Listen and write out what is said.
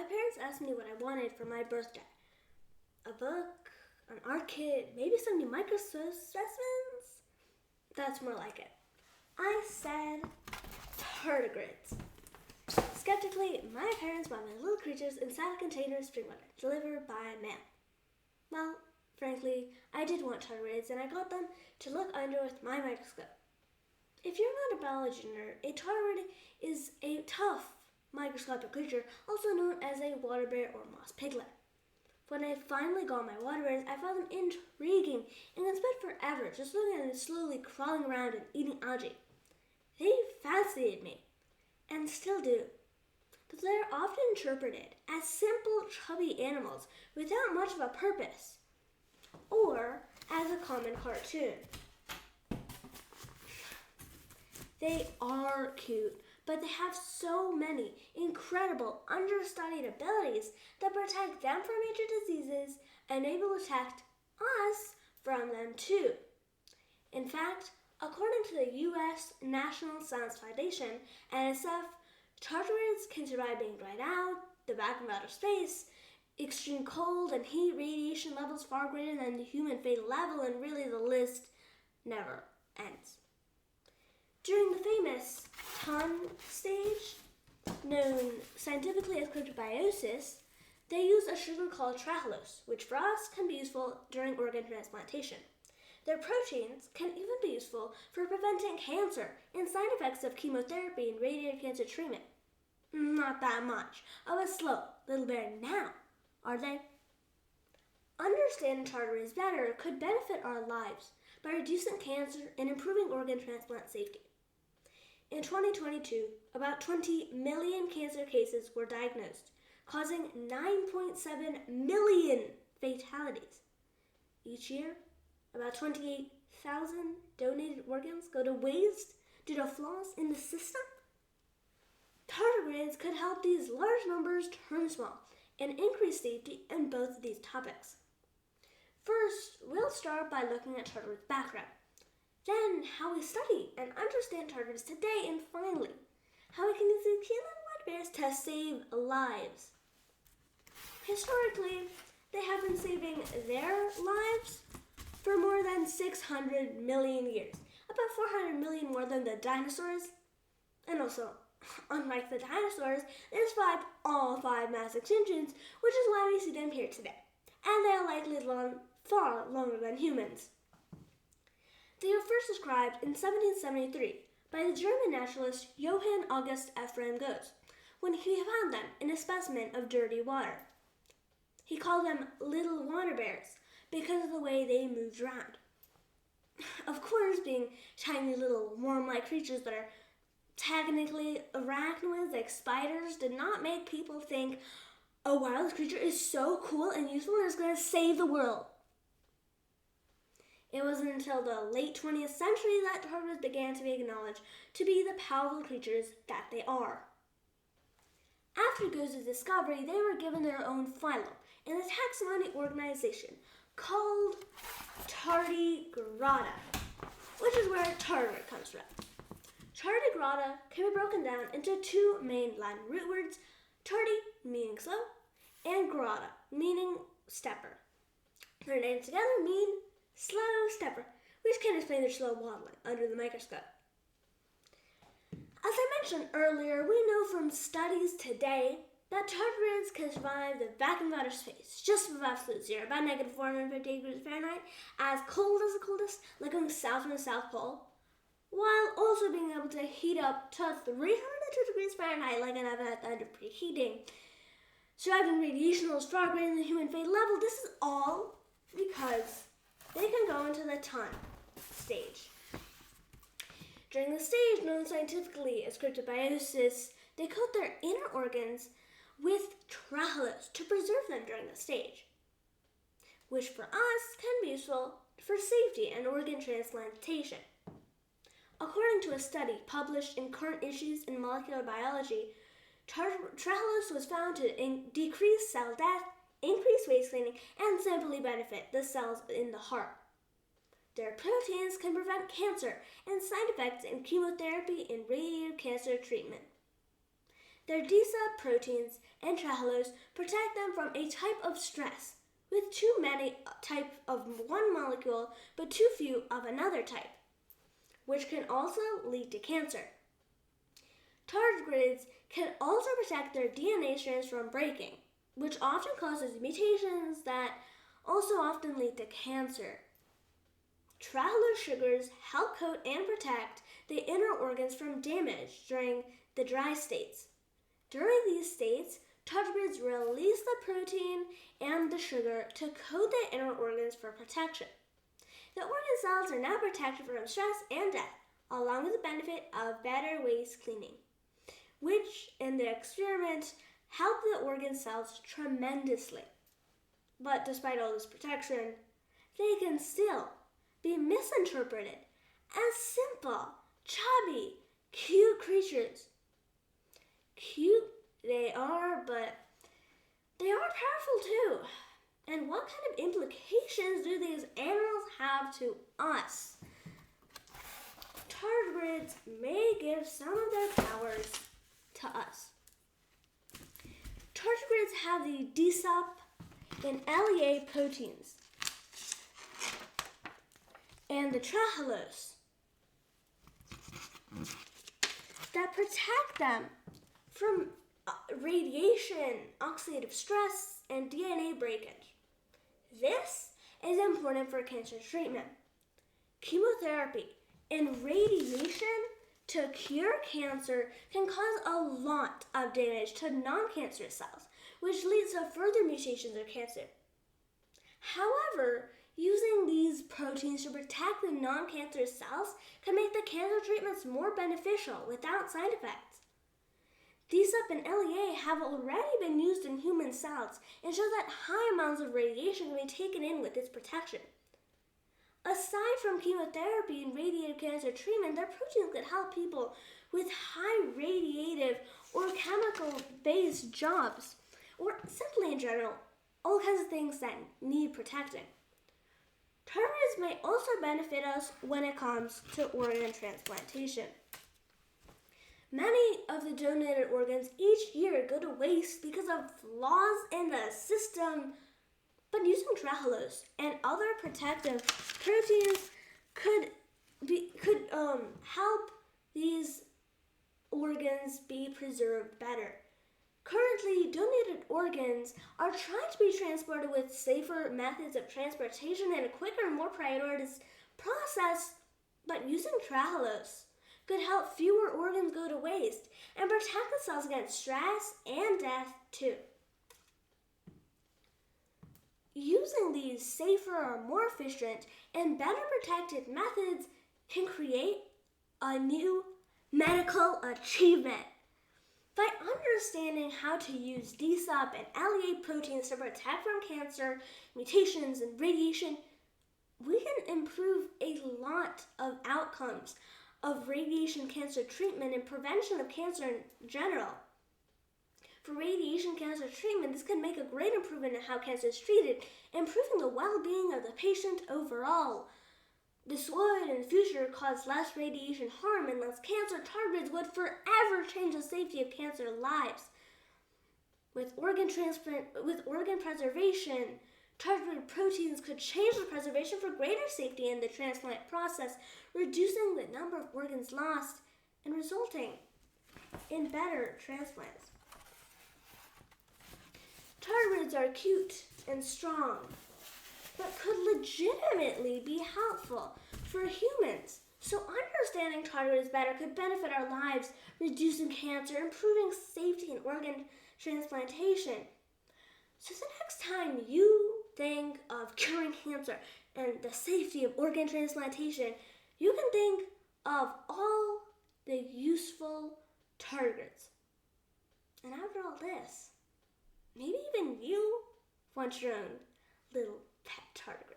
parents asked me what I wanted for my birthday. A book, an art kit, maybe some new microscope specimens? That's more like it. I said tardigrades. Skeptically, my parents bought me little creatures inside a container of spring water, delivered by mail. Well, frankly, I did want tardigrades, and I got them to look under with my microscope. If you're not a biology nerd, a tardigrade is a tough microscopic creature, also known as a water bear or moss piglet. When I finally got my water bears, I found them intriguing and could spend forever just looking at them slowly crawling around and eating algae. They fascinated me, and still do, but they are often interpreted as simple, chubby animals without much of a purpose, or as a common cartoon. They are cute, but they have so many incredible understudied abilities that protect them from major diseases and able to protect us from them too. In fact, according to the U.S. National Science Foundation, NSF, tardigrades can survive being dried out, the vacuum of outer space, extreme cold and heat radiation levels far greater than the human fatal level, and really the list never ends. During the famous ton stage, known scientifically as cryptobiosis, they use a sugar called trehalose, which for us can be useful during organ transplantation. Their proteins can even be useful for preventing cancer and side effects of chemotherapy and radiation cancer treatment. Not that much of a slow little bear now, are they? Understanding tardigrades better could benefit our lives by reducing cancer and improving organ transplant safety. In 2022, about 20 million cancer cases were diagnosed, causing 9.7 million fatalities. Each year, about 28,000 donated organs go to waste due to flaws in the system. Tardigrades could help these large numbers turn small and increase safety in both of these topics. First, we'll start by looking at tardigrades' background, then how we study and understand tardigrades today, and finally, how we can use these cute little white bears to save lives. Historically, they have been saving their lives for more than 600 million years, about 400 million more than the dinosaurs. And also, unlike the dinosaurs, they survived all 5 mass extinctions, which is why we see them here today. And they are likely far longer than humans. They were first described in 1773 by the German naturalist Johann August Ephraim Goethe when he found them in a specimen of dirty water. He called them little water bears because of the way they moved around. Of course, being tiny little worm-like creatures that are technically arachnids like spiders did not make people think, oh wow, this creature is so cool and useful and it's going to save the world. It wasn't until the late 20th century that tardigrades began to be acknowledged to be the powerful creatures that they are. After Goethe's discovery, they were given their own phylum in a taxonomy organization called Tardigrada, which is where tardigrade comes from. Tardigrada can be broken down into 2 main Latin root words, tardi meaning slow, and grada meaning stepper. Their names together mean slow stepper, which can explain their slow waddling under the microscope. As I mentioned earlier, we know from studies today that tardigrades can survive the vacuum of outer space, just above absolute zero, about negative 450 degrees Fahrenheit, as cold as the coldest, like going south from the South Pole, while also being able to heat up to 302 degrees Fahrenheit, like an oven at the end of preheating. Surviving radiation levels far greater than the human fatal level. This is all because they can go into the ton stage. During the stage, known scientifically as cryptobiosis, they coat their inner organs with trehalose to preserve them during the stage, which for us can be useful for safety and organ transplantation. According to a study published in Current Issues in Molecular Biology, trehalose was found to decrease cell death, increase waste cleaning, and simply benefit the cells in the heart. Their proteins can prevent cancer and side effects in chemotherapy and radiation cancer treatment. Their D-sub proteins and trehalose protect them from a type of stress, with too many types of one molecule but too few of another type, which can also lead to cancer. Tardigrades can also protect their DNA strands from breaking, which often causes mutations that also often lead to cancer. Trehalose sugars help coat and protect the inner organs from damage during the dry states. During these states, tardigrades release the protein and the sugar to coat the inner organs for protection. The organ cells are now protected from stress and death, along with the benefit of better waste cleaning, which in the experiment helped the organ cells tremendously. But despite all this protection, they can still be misinterpreted as simple, chubby, cute creatures. Cute they are, but they are powerful too. And what kind of implications do these animals have to us? Tardigrades may give some of their powers to us. Tardigrades have the D-sub and LEA proteins and the trehalose that protect them from radiation, oxidative stress, and DNA breakage. This is important for cancer treatment. Chemotherapy and radiation to cure cancer can cause a lot of damage to non-cancerous cells, which leads to further mutations of cancer. However, using these proteins to protect the non-cancerous cells can make the cancer treatments more beneficial without side effects. D-sub and LEA have already been used in human cells and show that high amounts of radiation can be taken in with its protection. Aside from chemotherapy and radiative cancer treatment, their proteins could help people with high radiative or chemical-based jobs, or simply in general, all kinds of things that need protecting. Tardigrades may also benefit us when it comes to organ transplantation. Many of the donated organs each year go to waste because of flaws in the system, but using trehalose and other protective proteins could help these organs be preserved better. Currently, donated organs are trying to be transported with safer methods of transportation and a quicker and more prioritized process, but using trehalose could help fewer organs go to waste and protect the cells against stress and death too. Using these safer, more efficient, and better protected methods can create a new medical achievement. By understanding how to use D-sub and LEA proteins to protect from cancer, mutations, and radiation, we can improve a lot of outcomes of radiation cancer treatment and prevention of cancer in general. For radiation cancer treatment, this can make a great improvement in how cancer is treated, improving the well-being of the patient overall. This would, in the future, cause less radiation harm and less cancer. Tardigrades would forever change the safety of cancer lives. With organ preservation, tardigrade proteins could change the preservation for greater safety in the transplant process, reducing the number of organs lost and resulting in better transplants. Tardigrades are cute and strong, but could legitimately be helpful for humans. So understanding tardigrades better could benefit our lives, reducing cancer, improving safety in organ transplantation. So the next time you think of curing cancer and the safety of organ transplantation, you can think of all the useful tardigrades. And after all this, maybe even you want your own little pet tardigrade.